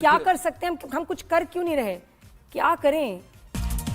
क्या कर सकते हैं हम कुछ कर क्यों नहीं रहे? क्या करें?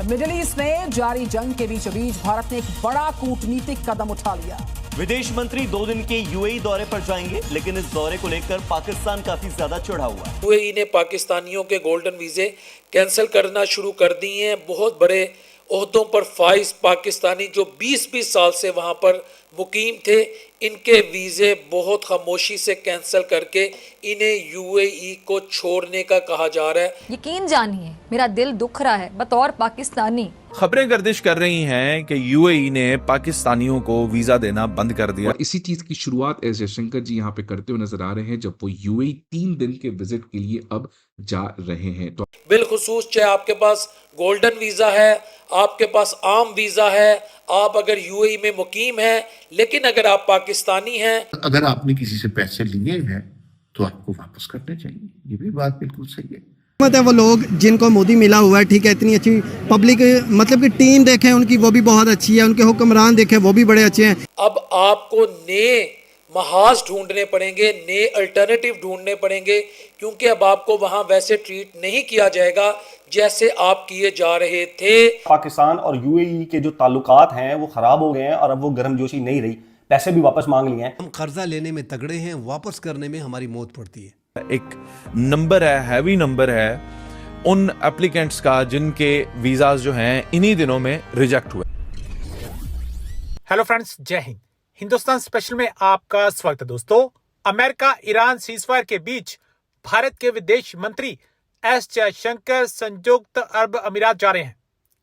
मिडिल ईस्ट में जारी जंग के बीच भारत ने एक बड़ा कूटनीतिक कदम उठा लिया। विदेश मंत्री 2 दिन के यूएई दौरे पर जाएंगे, लेकिन इस दौरे को लेकर पाकिस्तान काफी ज्यादा चिढ़ा हुआ है। यूएई ने पाकिस्तानियों के गोल्डन वीजे कैंसिल करना शुरू कर दिए हैं। बहुत बड़े ओहदों पर फाइज पाकिस्तानी जो 20-20 साल से वहां पर मुकीम थे, इनके वीज़े बहुत खामोशी से कैंसिल करके इन्हें यूएई को छोड़ने का कहा जा रहा है। यकीन जानिए मेरा दिल दुख रहा है बतौर पाकिस्तानी। खबरें गर्दिश कर रही हैं कि यूएई ने पाकिस्तानियों को वीजा देना बंद कर दिया। और इसी चीज की शुरुआत एस जयशंकर जी यहाँ पे करते हुए नजर आ रहे हैं जब वो यूएई 3 दिन के विजिट के लिए अब जा रहे हैं। तो बिलखुसूस चाहे आपके पास गोल्डन वीजा है, आपके पास आम वीजा है, आप अगर यूएई में मुकीम हैं, लेकिन अगर आप पाकिस्तानी हैं, अगर आपने किसी से पैसे लिए हैं तो आपको वापस करने चाहिए। ये भी बात बिल्कुल सही है। वो लोग जिनको मोदी मिला हुआ है, ठीक है, इतनी अच्छी पब्लिक मतलब कि टीम देखें उनकी, वो भी बहुत अच्छी है, उनके हुक्मरान देखें वो भी बड़े अच्छे हैं। अब आपको नए महाज ढूंढने पड़ेंगे, नए अल्टरनेटिव ढूंढने पड़ेंगे, क्योंकि अब आपको वहां वैसे ट्रीट नहीं किया जाएगा जैसे आप किए जा रहे थे। पाकिस्तान और यूएई के जो ताल्लुकात हैं वो खराब हो गए हैं और अब वो गर्मजोशी नहीं रही, पैसे भी वापस मांग लिए हैं। हम कर्जा लेने में तगड़े हैं, वापस करने में हमारी मौत पड़ती है। एक नंबर है, हैवी नंबर है उन एप्लीकेंट्स का जिनके वीजाज जो हैं इन्हीं दिनों में रिजेक्ट हुए। हेलो फ्रेंड्स, जय हिंद। हिंदुस्तान स्पेशल में आपका स्वागत है दोस्तों। अमेरिका ईरान सीजफायर के बीच भारत के विदेश मंत्री एस जयशंकर संयुक्त अरब अमीरात जा रहे हैं।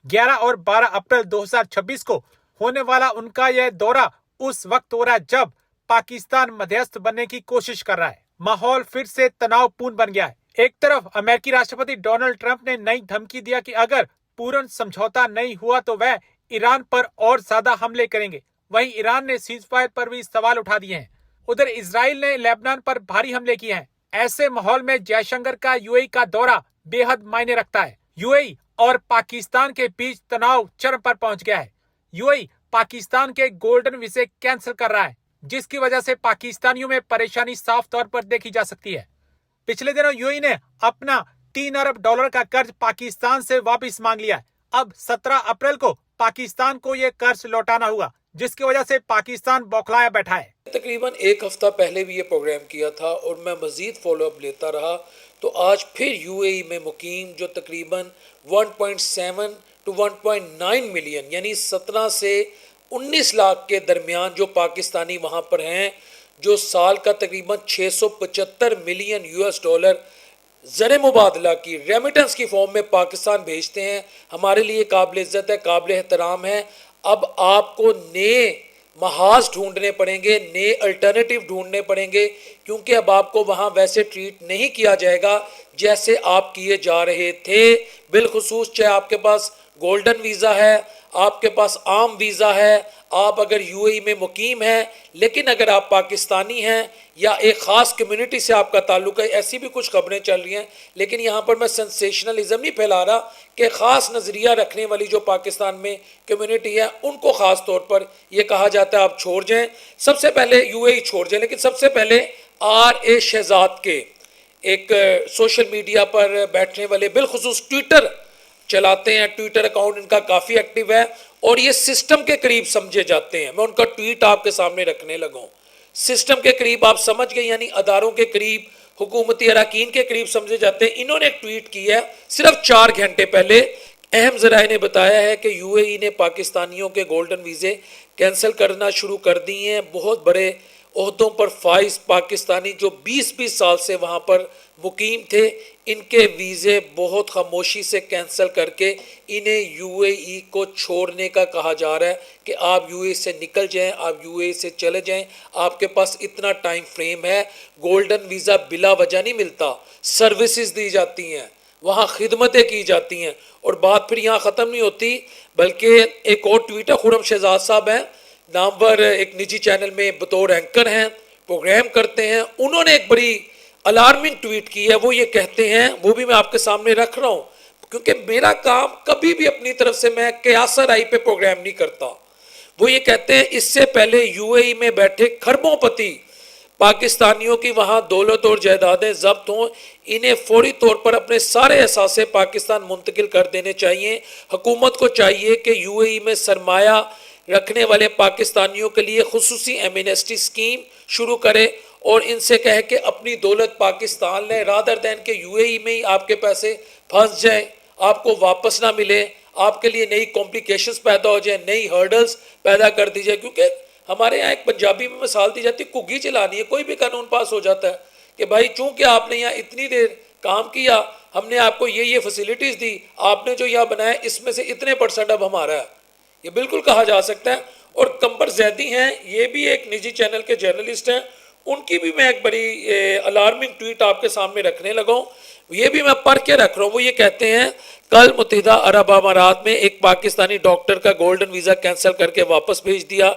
11 और 12 अप्रैल 2026 को होने वाला उनका यह दौरा उस वक्त हो रहा है जब पाकिस्तान मध्यस्थ बनने की कोशिश कर रहा है। माहौल फिर से तनावपूर्ण बन गया है। एक तरफ अमेरिकी राष्ट्रपति डोनाल्ड ट्रंप ने नई धमकी दिया कि अगर पूर्ण समझौता नहीं हुआ तो वह ईरान पर और ज्यादा हमले करेंगे। वहीं ईरान ने सीजफायर पर भी सवाल उठा दिए हैं। उधर इजराइल ने लेबनान पर भारी हमले किए हैं। ऐसे माहौल में जयशंकर का यूएई का दौरा बेहद मायने रखता है। यूएई और पाकिस्तान के बीच तनाव चरम पर पहुंच गया है। यूएई पाकिस्तान के गोल्डन वीजे कैंसिल कर रहा है, जिसकी वजह से पाकिस्तानियों में परेशानी साफ तौर पर देखी जा सकती है। पिछले दिनों यूएई ने अपना $3 अरब का कर्ज पाकिस्तान से वापस मांग लिया है। अब 17 अप्रैल को पाकिस्तान को यह कर्ज लौटाना होगा, जिसकी वजह से पाकिस्तान बौखलाया बैठा है। तकरीबन एक हफ्ता पहले भी ये प्रोग्राम किया था और मैं मजीद फॉलोअप लेता रहा, तो आज फिर यूएई में मुकीम जो तकरीबन 1.7 to 1.9 मिलियन यानी 17 से 19 लाख के दरमियान जो पाकिस्तानी वहाँ पर हैं, जो साल का तकरीबन 675 मिलियन US डॉलर ज़र मुबादला की रेमिटेंस की फॉर्म में पाकिस्तान भेजते हैं, हमारे लिए काबिल इज़्ज़त है, काबिल एहतराम है। अब आपको नए महाज ढूंढने पड़ेंगे, नए अल्टरनेटिव ढूंढने पड़ेंगे, क्योंकि अब आपको वहाँ वैसे ट्रीट नहीं किया जाएगा जैसे आप किए जा रहे थे। बिलखुसूस चाहे आपके पास गोल्डन वीज़ा है, आपके पास आम वीज़ा है, आप अगर यूएई में मुकीम हैं, लेकिन अगर आप पाकिस्तानी हैं या एक ख़ास कम्युनिटी से आपका ताल्लुक़ है, ऐसी भी कुछ खबरें चल रही हैं। लेकिन यहाँ पर मैं सेंसेशनलिज्म नहीं फैला रहा कि ख़ास नज़रिया रखने वाली जो पाकिस्तान में कम्युनिटी है उनको ख़ास तौर पर यह कहा जाता है आप छोड़ जाएं, सबसे पहले यूएई छोड़ जाएं। लेकिन सबसे पहले RA शहजाद के एक सोशल मीडिया पर बैठने वाले, बिलखुसूस ट्विटर चलाते हैं, ट्विटर अकाउंट इनका काफ़ी एक्टिव है और ये सिस्टम के करीब समझे जाते हैं। मैं उनका ट्वीट आपके सामने रखने लगा हूँ। सिस्टम के करीब आप समझ गए, यानी अदारों के करीब, हुकूमती अरकान के करीब समझे जाते हैं। इन्होंने एक ट्वीट किया है सिर्फ 4 घंटे पहले। अहम ज़राए ने बताया है कि यूएई ने पाकिस्तानियों के गोल्डन वीज़े कैंसिल करना शुरू कर दिए हैं। बहुत बड़े ओहदों पर फाइज पाकिस्तानी जो 20-20 साल से वहाँ पर मुकीम थे, इनके वीज़े बहुत खामोशी से कैंसिल करके इन्हें यूएई को छोड़ने का कहा जा रहा है कि आप यूएई से निकल जाएं, आप यूएई से चले जाएं, आपके पास इतना टाइम फ्रेम है। गोल्डन वीज़ा बिला वजह नहीं मिलता, सर्विसेज दी जाती हैं, वहाँ खिदमतें की जाती हैं। और बात फिर यहाँ ख़त्म नहीं होती, बल्कि एक और ट्वीट है, खुर्रम शहजाद साहब हैं, नामवर एक निजी चैनल में बतौर एंकर हैं, प्रोग्राम करते हैं। उन्होंने एक बड़ी अलार्मिंग ट्वीट की है। वो ये कहते हैं, वो भी मैं आपके सामने रख रहा हूँ, क्योंकि मेरा काम कभी भी अपनी तरफ से मैं कयासा राय पे प्रोग्राम नहीं करता। वो ये कहते हैं, इससे पहले यूएई में बैठे खरबोंपति पाकिस्तानियों की वहाँ दौलत और जायदादें जब्त हों, इन्हें फौरी तौर पर अपने सारे असासे पाकिस्तान मुंतकिल कर देने चाहिए। हुकूमत को चाहिए कि यूएई में सरमाया रखने वाले पाकिस्तानियों के लिए खुसूसी एमनेस्टी स्कीम शुरू करे और इनसे कहे कि अपनी दौलत पाकिस्तान लें, रादर दैन के यूएई में ही आपके पैसे फंस जाएं, आपको वापस ना मिले, आपके लिए नई कॉम्प्लिकेशंस पैदा हो जाए, नई हर्डल्स पैदा कर दी जाए। क्योंकि हमारे यहाँ एक पंजाबी में मिसाल दी जाती है, कुग्गी चलानी है, कोई भी कानून पास हो जाता है कि भाई चूंकि आपने यहाँ इतनी देर काम किया, हमने आपको ये फैसिलिटीज़ दी, आपने जो यहाँ बनाया इसमें से इतने % अब हमारा है, ये बिल्कुल कहा जा सकता है। और कंबर जैदी हैं, ये भी एक निजी चैनल के जर्नलिस्ट हैं, उनकी भी मैं एक बड़ी अलार्मिंग ट्वीट आपके सामने रखने लगा हूँ, ये भी मैं पढ़ के रख रहा हूँ। वो ये कहते हैं, कल मुत्तहिदा अरब अमारात में एक पाकिस्तानी डॉक्टर का गोल्डन वीज़ा कैंसिल करके वापस भेज दिया।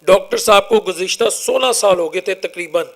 डॉक्टर साहब को गुज़िश्ता 16 साल हो गए थे, तकरीबन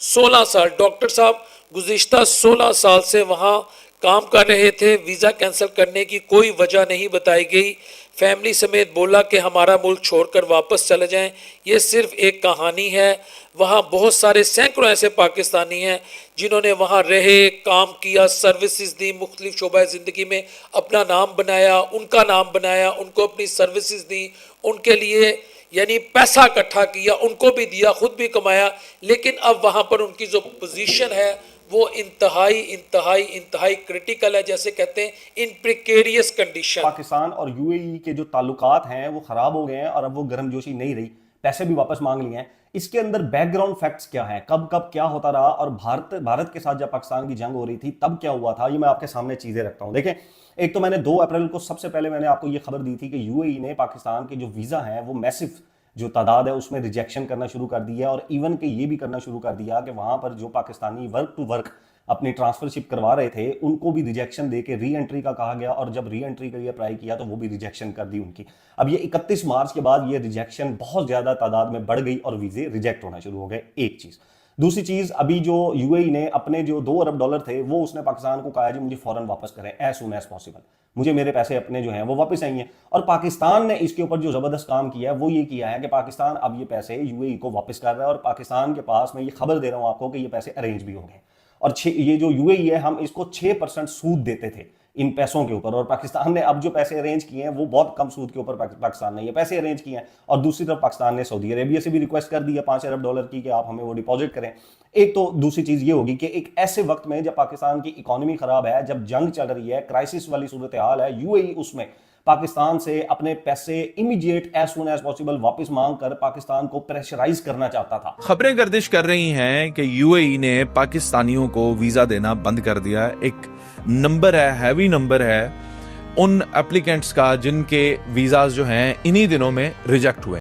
16 साल डॉक्टर साहब गुज़िश्ता 16 साल से वहाँ काम कर रहे थे। वीज़ा कैंसिल करने की कोई वजह नहीं बताई गई। फैमिली समेत बोला कि हमारा मुल्क छोड़कर वापस चले जाएं, ये सिर्फ एक कहानी है। वहाँ बहुत सारे सैकड़ों ऐसे पाकिस्तानी हैं जिन्होंने वहाँ रहे, काम किया, सर्विसेज दी, मुख्तलिफ शोबा ज़िंदगी में अपना नाम बनाया, उनका नाम बनाया, उनको अपनी सर्विसेज दी, उनके लिए यानी पैसा इकट्ठा किया, उनको भी दिया, खुद भी कमाया। लेकिन अब वहाँ पर उनकी जो पोजीशन है वो इंतहाई क्रिटिकल है, जैसे कहते हैं इन प्रिकेरियस कंडीशन। पाकिस्तान और यूएई के जो ताल्लुकात हैं वो खराब हो गए हैं और अब वो गर्मजोशी नहीं रही, पैसे भी वापस मांग लिए हैं। इसके अंदर बैकग्राउंड फैक्ट्स क्या है, कब कब क्या होता रहा, और भारत के साथ जब पाकिस्तान की जंग हो रही थी तब क्या हुआ था, ये मैं आपके सामने चीजें रखता हूं। देखें, एक तो मैंने 2 अप्रैल को सबसे पहले मैंने आपको ये खबर दी थी कि यूएई ने पाकिस्तान के जो वीजा है वो मैसिव जो तादाद है उसमें रिजेक्शन करना शुरू कर दिया, और इवन के ये भी करना शुरू कर दिया कि वहां पर जो पाकिस्तानी वर्क टू वर्क अपनी ट्रांसफरशिप करवा रहे थे उनको भी रिजेक्शन देके री एंट्री का कहा गया, और जब री एंट्री के लिए अप्लाई किया तो वो भी रिजेक्शन कर दी उनकी। अब ये 31 मार्च के बाद ये रिजेक्शन बहुत ज्यादा तादाद में बढ़ गई और वीजे रिजेक्ट होना शुरू हो गए, एक चीज। दूसरी चीज, अभी जो यूएई ने अपने जो $2 अरब थे वो उसने पाकिस्तान को कहा जी मुझे फौरन वापस करें, एज सून एज पॉसिबल, मुझे मेरे पैसे अपने जो हैं वो वापस आएंगे। और पाकिस्तान ने इसके ऊपर जो जबरदस्त काम किया है वो ये किया है कि पाकिस्तान अब ये पैसे यूएई को वापस कर रहा है, और पाकिस्तान के पास मैं ये खबर दे रहा हूं आपको कि ये पैसे अरेंज भी हो गए। और ये जो यूएई है, हम इसको 6% सूद देते थे इन पैसों के ऊपर, और पाकिस्तान ने अब जो पैसे अरेंज किए हैं वो बहुत कम सूद के ऊपर पाकिस्तान ने ये पैसे अरेंज किए हैं। और दूसरी तरफ पाकिस्तान ने सऊदी अरेबिया से भी रिक्वेस्ट कर दी है $5 अरब की कि आप हमें वो डिपॉजिट करें। एक तो दूसरी चीज ये होगी कि एक ऐसे वक्त में जब पाकिस्तान की इकोनॉमी खराब है, जब जंग चल रही है, क्राइसिस वाली सूरत हाल है, यूएई उसमें पाकिस्तान से अपने पैसे immediate as soon as possible वापस मांग कर पाकिस्तान को प्रेशराइज करना चाहता था। खबरें गर्दिश कर रही हैं कि यूएई ने पाकिस्तानियों को वीजा देना बंद कर दिया। एक नंबर है, हैवी नंबर है उन एप्लीकेंट्स का जिनके वीजाज जो हैं इन्हीं दिनों में रिजेक्ट हुए।